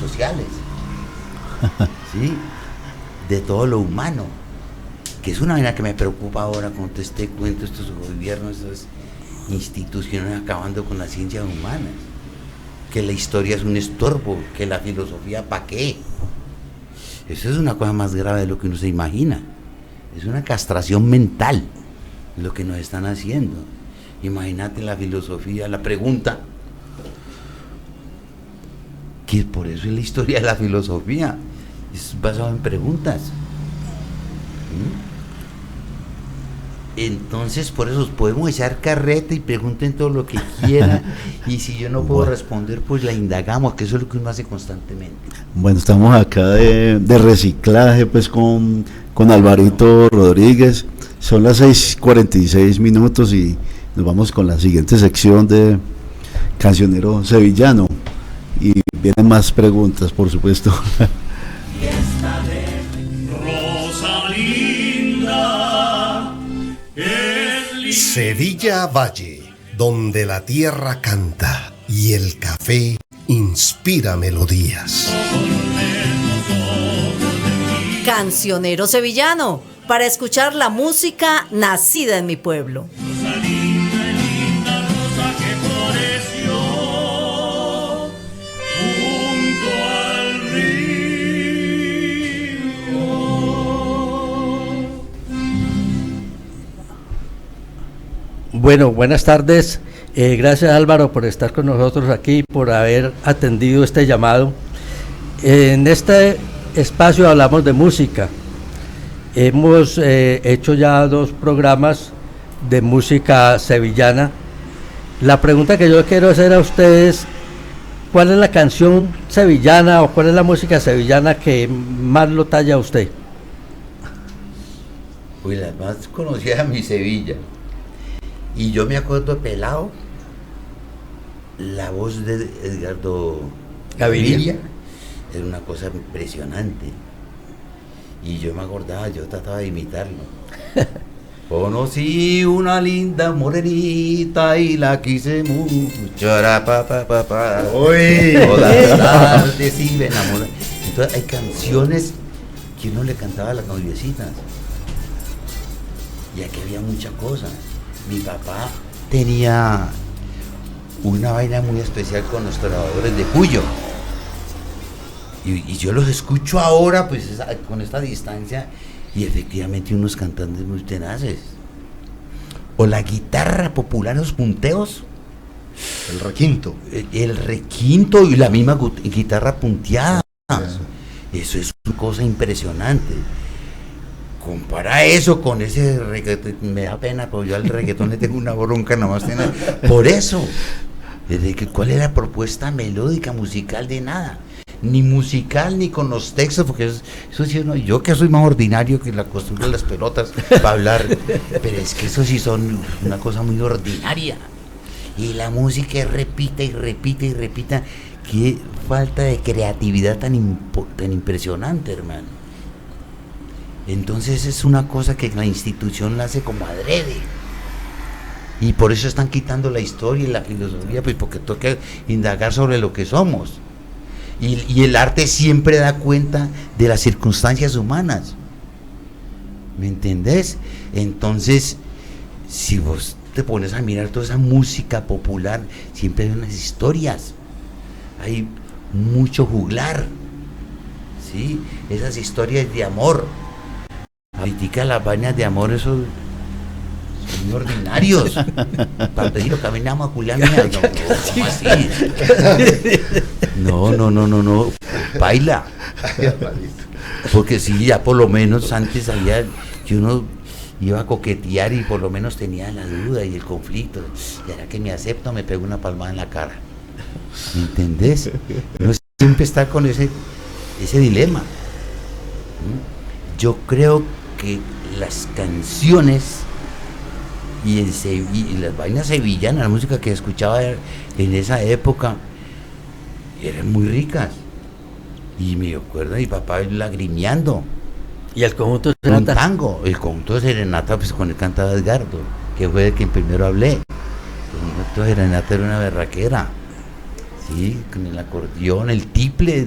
sociales, ¿sí? De todo lo humano, que es una vaina que me preocupa ahora con todo este cuento, estos gobiernos, estas instituciones acabando con las ciencias humanas, que la historia es un estorbo, que la filosofía ¿para qué? Eso es una cosa más grave de lo que uno se imagina. Es una castración mental lo que nos están haciendo. Imagínate la filosofía, la pregunta, que por eso es la historia de la filosofía, es basado en preguntas. Entonces, por eso podemos echar carreta y pregunten todo lo que quieran, y si yo no puedo responder, pues la indagamos, que eso es lo que uno hace constantemente. Bueno, estamos acá de reciclaje, pues con Alvarito Rodríguez. Son las 6:46 y nos vamos con la siguiente sección de Cancionero Sevillano, y vienen más preguntas, por supuesto. Rosalinda, Sevilla Valle, donde la tierra canta y el café inspira melodías. Cancionero sevillano, para escuchar la música nacida en mi pueblo. Bueno, buenas tardes. Gracias Álvaro por estar con nosotros aquí, por haber atendido este llamado. En este espacio hablamos de música. Hemos hecho ya 2 programas de música sevillana. La pregunta que yo quiero hacer a ustedes, ¿cuál es la canción sevillana o cuál es la música sevillana que más lo talla a usted? Pues la más conocida es mi Sevilla. Y yo me acuerdo pelado, la voz de Edgardo Gaviria era una cosa impresionante. Y yo me acordaba, yo trataba de imitarlo. Conocí una linda morenita y la quise mucho. Toda tarde sí me enamoré. Entonces hay canciones que uno le cantaba a las noviecitas. Y aquí había mucha cosa. Mi papá tenía una vaina muy especial con los trovadores de Cuyo. Y yo los escucho ahora, pues con esta distancia, y efectivamente unos cantantes muy tenaces. O la guitarra popular, los punteos. El requinto. El requinto y la misma guitarra punteada. Eso es una cosa impresionante. Compara eso con ese reggaetón, me da pena, pero yo al reggaetón le tengo una bronca nomás. Por eso, ¿cuál es la propuesta melódica, musical? De nada. Ni musical, ni con los textos, porque eso sí, no, yo que soy más ordinario que la costumbre de las pelotas para hablar, pero es que eso sí son una cosa muy ordinaria. Y la música repite y repite y repita. Qué falta de creatividad tan impresionante, hermano. Entonces es una cosa que la institución la hace como adrede. Y por eso están quitando la historia y la filosofía, pues porque toca indagar sobre lo que somos. Y el arte siempre da cuenta de las circunstancias humanas. ¿Me entendés? Entonces, si vos te pones a mirar toda esa música popular, siempre hay unas historias. Hay mucho juglar. ¿Sí? Esas historias de amor. Critica las vainas de amor, esos son ordinarios. Para decirlo, caminamos a Julián, ¿cómo así? No, baila. Porque sí, ya por lo menos antes había que uno iba a coquetear y por lo menos tenía la duda y el conflicto. Y ahora que me acepto, me pego una palmada en la cara. ¿Me entendés? No siempre está con ese dilema. Yo creo que las canciones y las vainas sevillanas, la música que escuchaba en esa época, eran muy ricas. Y me acuerdo de mi papá lagrimeando. ¿Y el conjunto de Serenata? Un tango, el conjunto de Serenata, pues con el cantaba Edgardo, que fue el que primero hablé. El conjunto de Serenata era una berraquera, ¿sí? Con el acordeón, el tiple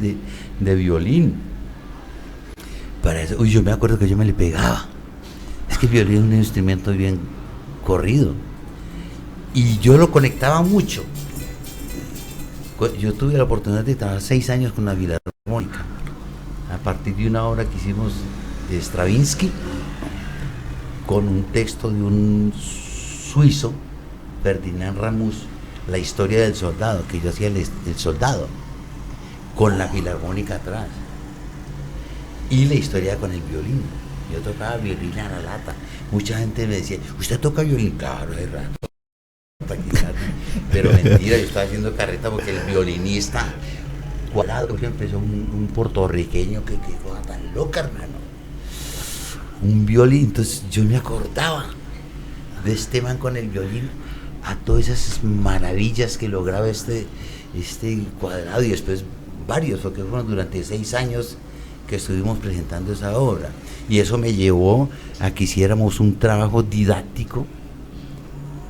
de violín. Para eso, yo me acuerdo que yo me le pegaba. Es que el violín es un instrumento bien corrido. Y yo lo conectaba mucho. Yo tuve la oportunidad de trabajar 6 años con la Filarmónica. A partir de una obra que hicimos de Stravinsky, con un texto de un suizo, Ferdinand Ramus, la historia del soldado, que yo hacía el soldado, con la Filarmónica atrás. Y la historia con el violín. Yo tocaba violín a la lata. Mucha gente me decía, ¿usted toca violín? Claro, de rato. Pero mentira, yo estaba haciendo carreta porque el violinista cuadrado, que empezó un puertorriqueño, que cosa tan loca, hermano. Un violín, entonces yo me acordaba de este man con el violín, a todas esas maravillas que lograba este cuadrado, y después varios, porque fueron durante 6 años que estuvimos presentando esa obra. Y eso me llevó a que hiciéramos un trabajo didáctico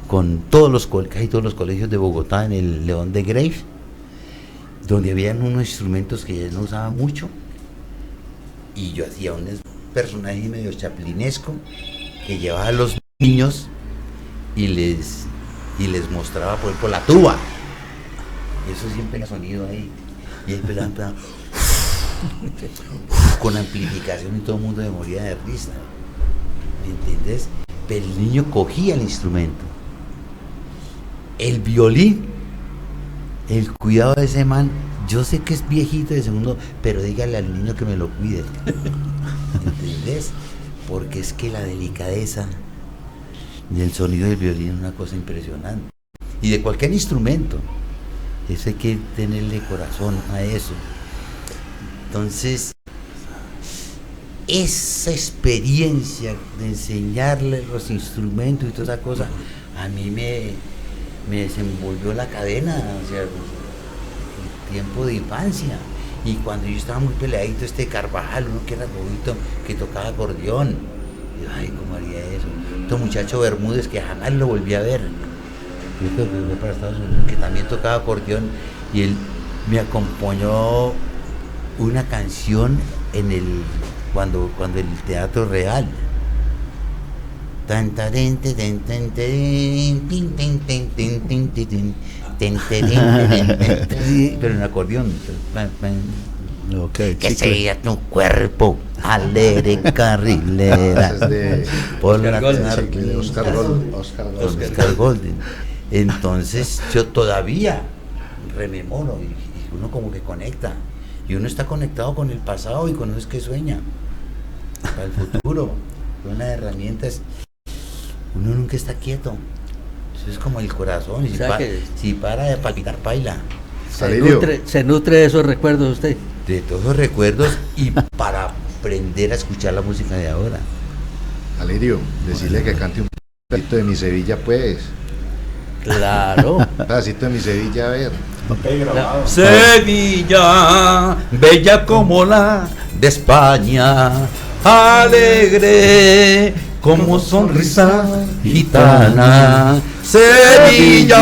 con casi todos los colegios de Bogotá, en el León de Graves, donde habían unos instrumentos que ya no usaban mucho, y yo hacía un personaje medio chaplinesco que llevaba a los niños y les mostraba, por ejemplo, la tuba. Eso siempre era sonido ahí, y empezaban con amplificación y todo el mundo me moría de risa, ¿me entiendes? Pero el niño cogía el instrumento, el violín, el cuidado de ese man. Yo sé que es viejito de segundo, pero dígale al niño que me lo cuide, ¿entendés? Porque es que la delicadeza del sonido del violín es una cosa impresionante, y de cualquier instrumento, eso hay que tenerle corazón a eso. Entonces, esa experiencia de enseñarle los instrumentos y toda esa cosa, a mí me desenvolvió la cadena, o sea, el tiempo de infancia. Y cuando yo estaba muy peleadito, Carvajal, uno que era bobito, que tocaba acordeón, y yo, ay, ¿cómo haría eso? Este muchacho Bermúdez, que jamás lo volví a ver, yo creo que fue para Estados Unidos, que también tocaba acordeón, y él me acompañó una canción cuando el Teatro Real, pero en acordeón, que sería tu cuerpo alegre carrilera, por la de Oscar Golden. Entonces yo todavía rememoro, y uno como que conecta, y uno está conectado con el pasado y con eso es que sueña para el futuro. Una herramienta es, uno nunca está quieto, eso es como el corazón, y si para de palpitar, baila. Se nutre de esos recuerdos usted. De todos los recuerdos, y para aprender a escuchar la música de ahora. Alirio, decirle que cante un pedacito de Mi Sevilla, pues. Claro. Un pedacito de Mi Sevilla, a ver. Sevilla, bella como la de España, alegre como sonrisa gitana. Sevilla,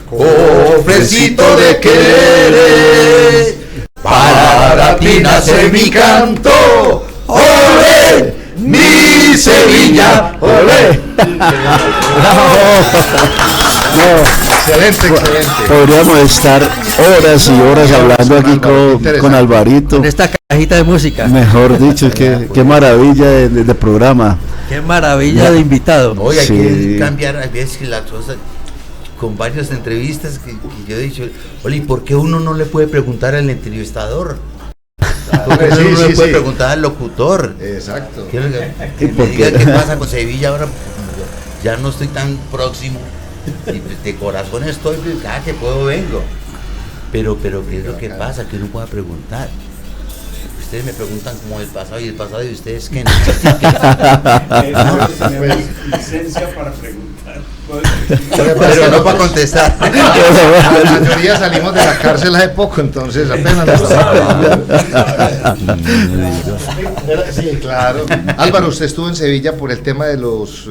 cofrecito de quereres, para ti nace mi canto. ¡Olé! Mi Sevilla, olé. Excelente. Podríamos estar horas y horas hablando aquí con Alvarito. Con esta cajita de música. Mejor dicho, qué maravilla de programa. Qué maravilla de invitado. Hoy hay que cambiar a veces las cosas. Con varias entrevistas que yo he dicho, oye, ¿por qué uno no le puede preguntar al entrevistador? ¿Por qué uno no le puede preguntar al locutor? Exacto. Que me diga qué pasa con Sevilla ahora. Ya no estoy tan próximo, y pues de corazón estoy, pues, cada que puedo vengo. Pero ¿qué es lo que pasa? Que uno pueda preguntar. Ustedes me preguntan como el pasado, y el pasado de ustedes que no. Licencia para preguntar. Pero no para contestar. La mayoría salimos de la cárcel hace poco, entonces apenas nos Sí, claro. Álvaro, usted estuvo en Sevilla por el tema de los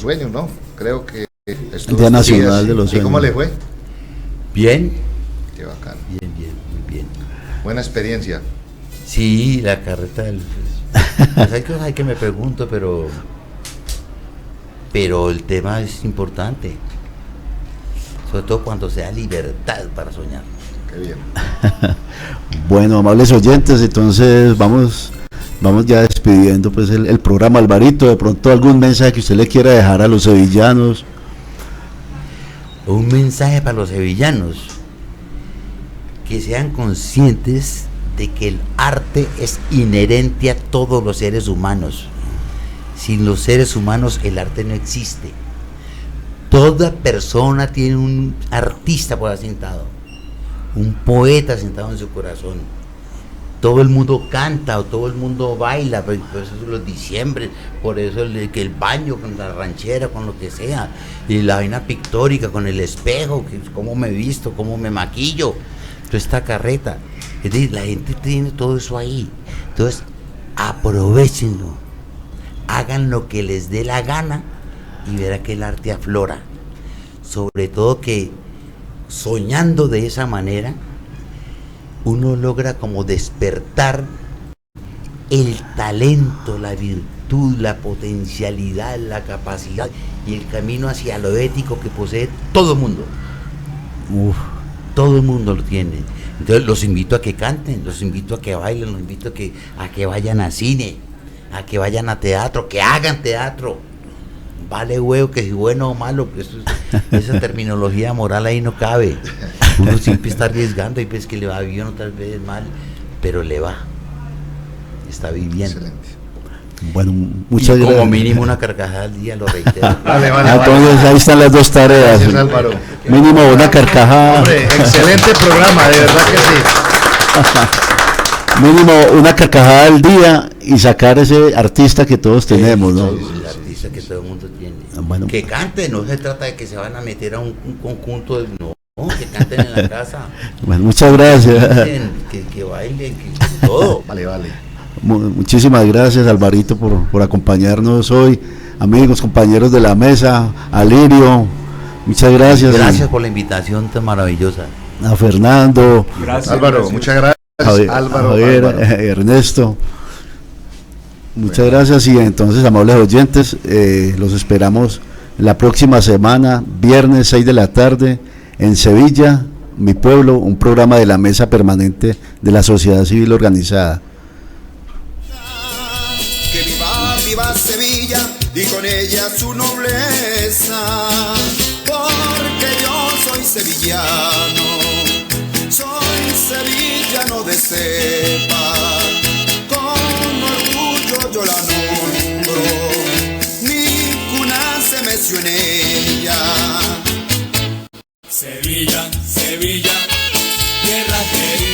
sueños, ¿no? Creo que estuvo. Día Nacional de los Sueños. ¿Y cómo le fue? Bien. Qué bacán. Bien, muy bien. Buena experiencia. Sí, la carreta del... Pues hay cosas que me pregunto, pero el tema es importante, sobre todo cuando sea libertad para soñar. Qué bien. Bueno, amables oyentes, entonces vamos ya despidiendo pues el programa. Alvarito, de pronto algún mensaje que usted le quiera dejar a los sevillanos. Un mensaje para los sevillanos: que sean conscientes de que el arte es inherente a todos los seres humanos. Sin los seres humanos el arte no existe. Toda persona tiene un artista por ahí sentado, un poeta sentado en su corazón. todo el mundo canta o todo el mundo baila, por eso los diciembre, por eso que el baño con la ranchera, con lo que sea, y la vaina pictórica con el espejo, que cómo me visto, cómo me maquillo, toda esta carreta. Es decir, la gente tiene todo eso ahí. Entonces, aprovéchenlo, hagan lo que les dé la gana y verá que el arte aflora. Sobre todo que soñando de esa manera, uno logra como despertar el talento, la virtud, la potencialidad, la capacidad y el camino hacia lo ético que posee todo el mundo. Todo el mundo lo tiene. Entonces los invito a que canten, los invito a que bailen, los invito a que vayan a cine, a que vayan a teatro, que hagan teatro. Vale huevo que si bueno o malo, pues esa terminología moral ahí no cabe. Uno siempre está arriesgando y pues que le va bien o tal vez mal, pero le va. Está viviendo. Excelente. Bueno, muchas gracias. Como mínimo una carcajada al día, lo reitero. Entonces ahí están las dos tareas. Gracias, Álvaro. Mínimo una carcajada. Hombre, excelente programa, de verdad que sí. Mínimo una carcajada al día y sacar ese artista que todos tenemos, ¿no? El artista que todo el mundo tiene. Bueno. Que canten, no se trata de que se van a meter a un conjunto de... No, que canten en la casa. Bueno, muchas gracias. Que bailen, que todo. Vale. Muchísimas gracias, Alvarito, por acompañarnos hoy. Amigos, compañeros de la mesa, Alirio, muchas gracias. Gracias por la invitación tan maravillosa. A Fernando. Gracias, Álvaro, muchas gracias. Álvaro. Ernesto. Muchas gracias y entonces, amables oyentes, los esperamos la próxima semana, viernes 6 de la tarde, en Sevilla, mi pueblo, un programa de la Mesa Permanente de la Sociedad Civil Organizada. Que viva Sevilla y con ella su nobleza, porque yo soy sevillano de cepa, con orgullo yo la nombro, mi cuna se meció en ella. Sevilla, tierra querida.